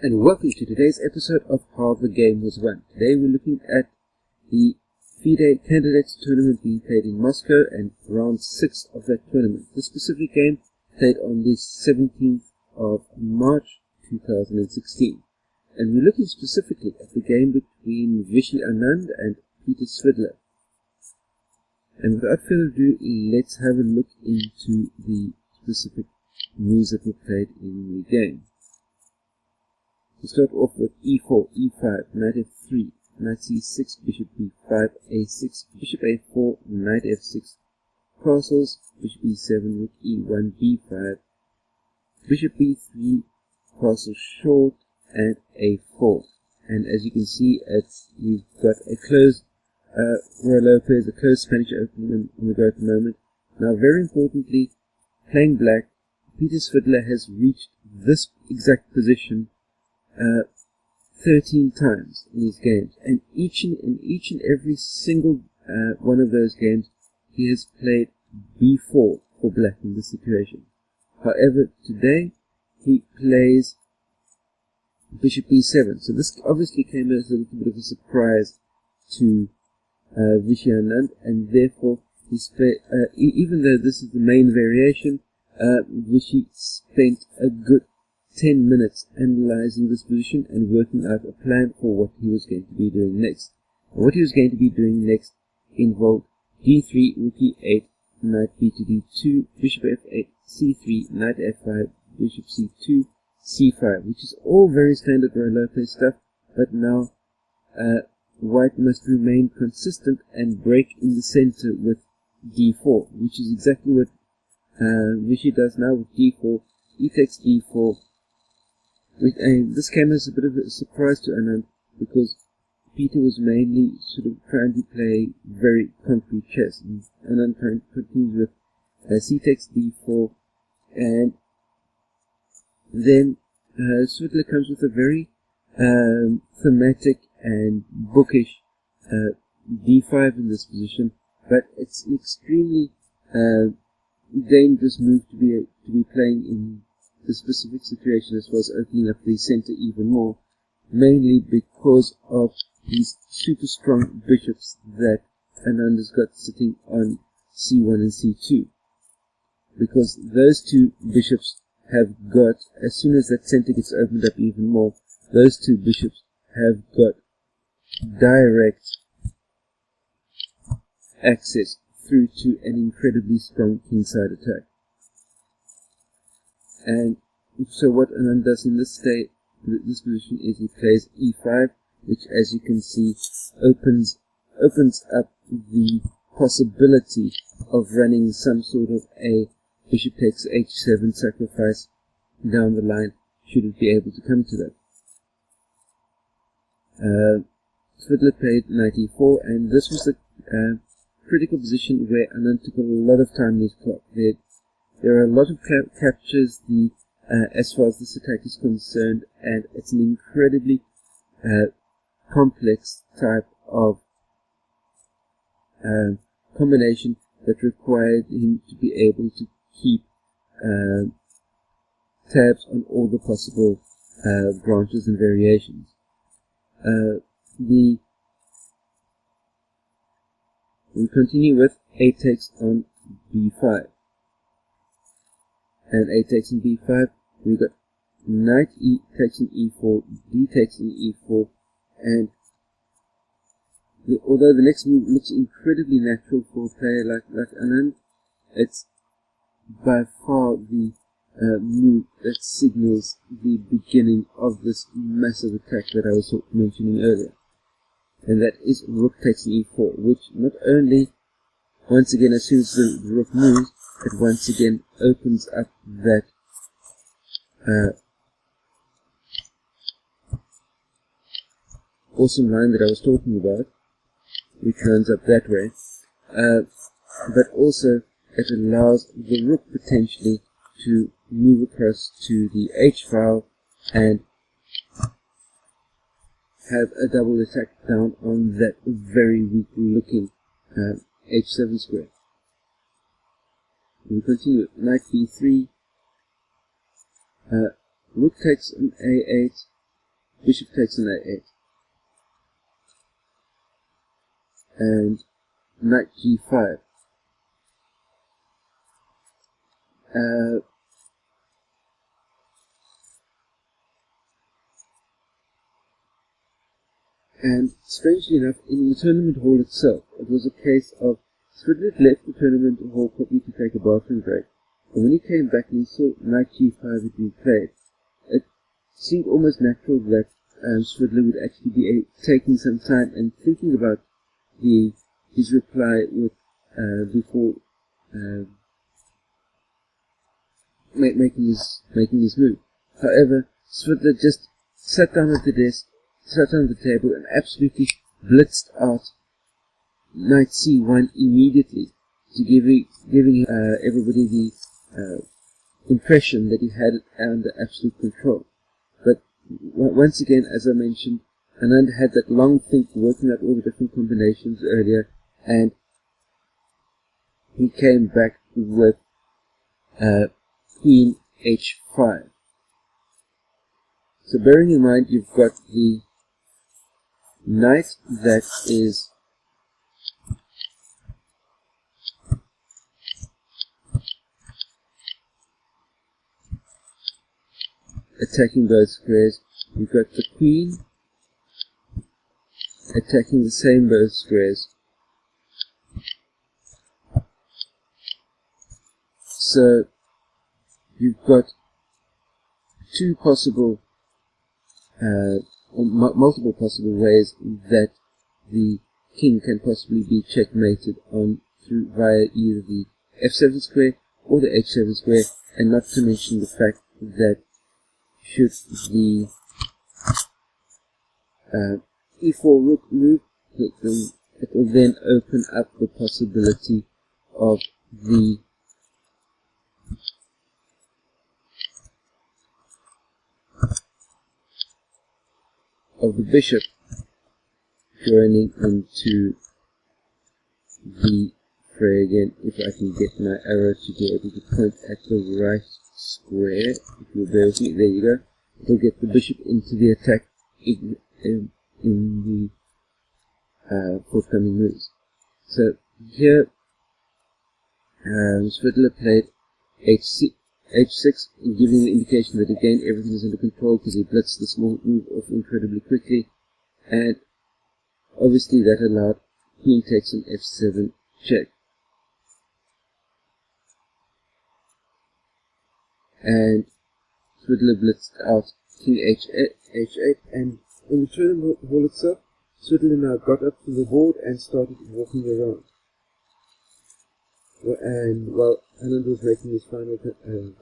And welcome to today's episode of How the Game Was Won. Today we're looking at the FIDE Candidates Tournament being played in Moscow and round 6 of that tournament. This specific game played on the 17th of March 2016. And we're looking specifically at the game between Viswanathan and Peter Svidler. And without further ado, let's have a look into the specific moves that were played in the game. We start off with E4, E5, Knight F3, Knight C6, Bishop B5, A6, Bishop A4, Knight F6, castles, Bishop B7, Rook E1, B5, Bishop B3, castle short, and A4. And as you can see, we've got a closed Royal Lopez, a closed Spanish Open on the go at the moment. Now, very importantly, playing black, Peter Svidler has reached this exact position 13 times in his games, and each and every single one of those games he has played B4 for black in this situation. However, today he plays Bishop B7, so this obviously came as a little bit of a surprise to Viswanathan, and therefore he even though this is the main variation, Vishy spent a good 10 minutes analyzing this position and working out a plan for what he was going to be doing next. And what he was going to be doing next involved D3, Rook E8, Knight B2 D2, Bishop F8, C3, Knight F5, Bishop C2, C5, which is all very standard Royal Lopez stuff, but now White must remain consistent and break in the center with D4, which is exactly what Vishy does now with D4. E takes D4. This came as a bit of a surprise to Anand, because Peter was mainly sort of trying to play very concrete chess, and Anand continues with C takes D4, and then Svidler comes with a very thematic and bookish D5 in this position, but it's an extremely dangerous move to be playing in the specific situation, as well as opening up the center even more, mainly because of these super strong bishops that Anand has got sitting on C1 and C2. Because those two bishops have got, as soon as that center gets opened up even more, those two bishops have got direct access through to an incredibly strong kingside attack. And so what Anand does in this position is he plays E5, which, as you can see, opens up the possibility of running some sort of a bishop takes H7 sacrifice down the line, should it be able to come to that. Svidler played Knight E4, and this was the critical position where Anand took a lot of time in his clock. There are a lot of captures as far as this attack is concerned, and it's an incredibly complex type of combination that required him to be able to keep tabs on all the possible branches and variations. We continue with A takes on B5. And A takes on B5, we've got Knight E takes on E4, D takes on E4, and although the next move looks incredibly natural for a player like Anand, it's by far the move that signals the beginning of this massive attack that I was mentioning earlier. And that is Rook takes on E4, which not only, once again, as soon as the Rook moves, it once again opens up that awesome line that I was talking about, which runs up that way, but also it allows the Rook potentially to move across to the H file and have a double attack down on that very weak looking H7 square. We continue with Knight B3, Rook takes on A8, bishop takes on a8, and knight g5. And strangely enough, in the tournament hall itself, it was a case of Svidler left the tournament hall quickly to take a bathroom break, and when he came back and he saw knight g5 had been played, it seemed almost natural that Svidler would actually be taking some time and thinking about his reply with before making his move. However, Svidler just sat down at the desk, sat down at the table, and absolutely blitzed out knight c1 immediately, to giving everybody the impression that he had it under absolute control. But once again, as I mentioned, Anand had that long think, working out all the different combinations earlier, and he came back with queen h5. So bearing in mind you've got the knight that is attacking both squares, you've got the queen attacking the same both squares. So you've got two possible multiple possible ways that the king can possibly be checkmated on through via either the f7 square or the h7 square, and not to mention the fact that should the e4 rook move, it will then open up the possibility of the bishop joining into the fray again. If I can get my arrow to be able to point at the right square, if you'll bear with me, there you go. It'll get the bishop into the attack in the forthcoming moves. So here, Svidler played h6, giving the indication that again everything is under control because he blitzed the small move off incredibly quickly, and obviously that allowed queen takes on f7 check. And Svidler blitzed out king h8, and in the tournament hall itself, Svidler now got up to the board and started walking around. And while Anand was making his final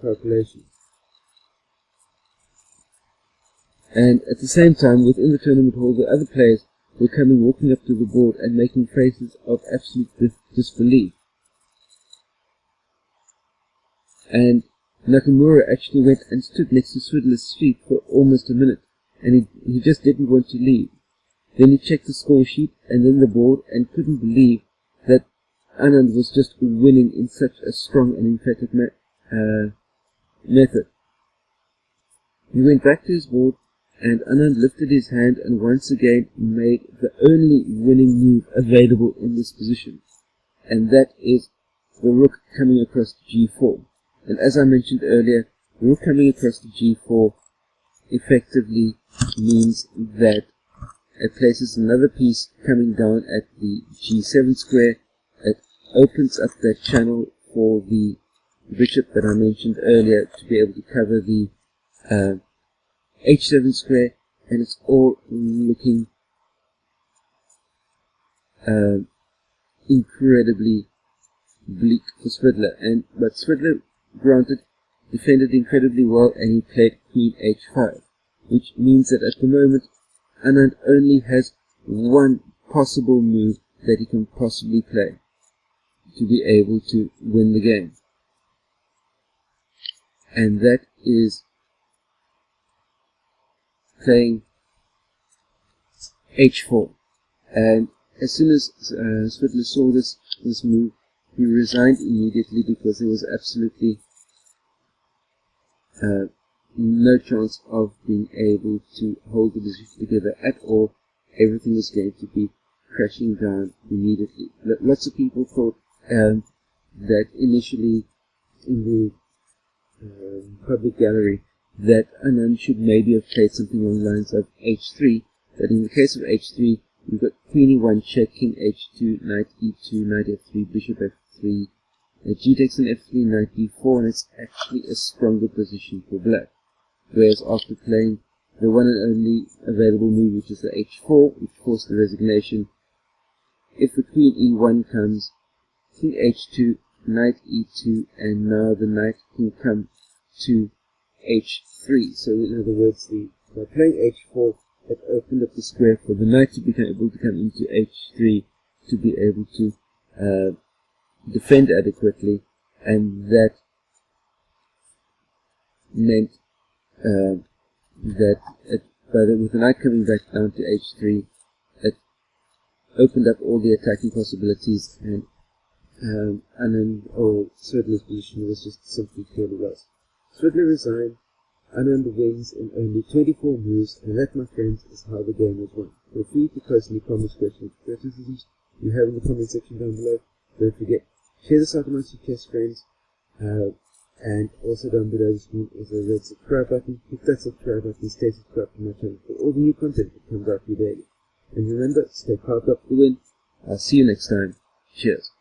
calculation. And at the same time, within the tournament hall, the other players were walking up to the board and making faces of absolute disbelief. And Nakamura actually went and stood next to Svidler's feet for almost a minute, and he just didn't want to leave. Then he checked the score sheet and then the board and couldn't believe that Anand was just winning in such a strong and emphatic method. He went back to his board, and Anand lifted his hand and once again made the only winning move available in this position, and that is the rook coming across to g4. And as I mentioned earlier, the rook coming across to g4 effectively means that it places another piece coming down at the g7 square. It opens up that channel for the bishop that I mentioned earlier to be able to cover the h7 square, and it's all looking incredibly bleak for Svidler. But Svidler, granted, defended incredibly well, and he played queen h5, which means that at the moment Anand only has one possible move that he can possibly play to be able to win the game, and that is playing h4. And as soon as Svidler saw this move, he resigned immediately because there was absolutely no chance of being able to hold the position together at all. Everything is going to be crashing down immediately. Lots of people thought that initially in the public gallery that Anand should maybe have played something along the lines of h3, that in the case of h3 you've got queen e1, check, king h2, knight e2, knight f3, bishop f3, g takes on f3, knight d4, and it's actually a stronger position for black. Whereas after playing the one and only available move, which is the h4, which forced the resignation, if the queen e1 comes, king h2, knight e2, and now the knight can come to h3. So in other words, by playing h4, it opened up the square for the knight to be able to come into h3 to be able to defend adequately, and that meant that with the knight coming back down to h3, it opened up all the attacking possibilities, and Anand or Svidler's position was just simply clearly lost. Svidler resigned, Anand wins in only 24 moves, and that, my friends, is how the game was won. Feel free to post any comments, questions, or criticisms you have in the comment section down below. Don't forget, share this out amongst your chess friends, and also down below the screen is a red subscribe button. Hit that subscribe button, stay subscribed to my channel for all the new content that comes out to you daily. And remember, stay powered up for the win. I'll see you next time. Cheers.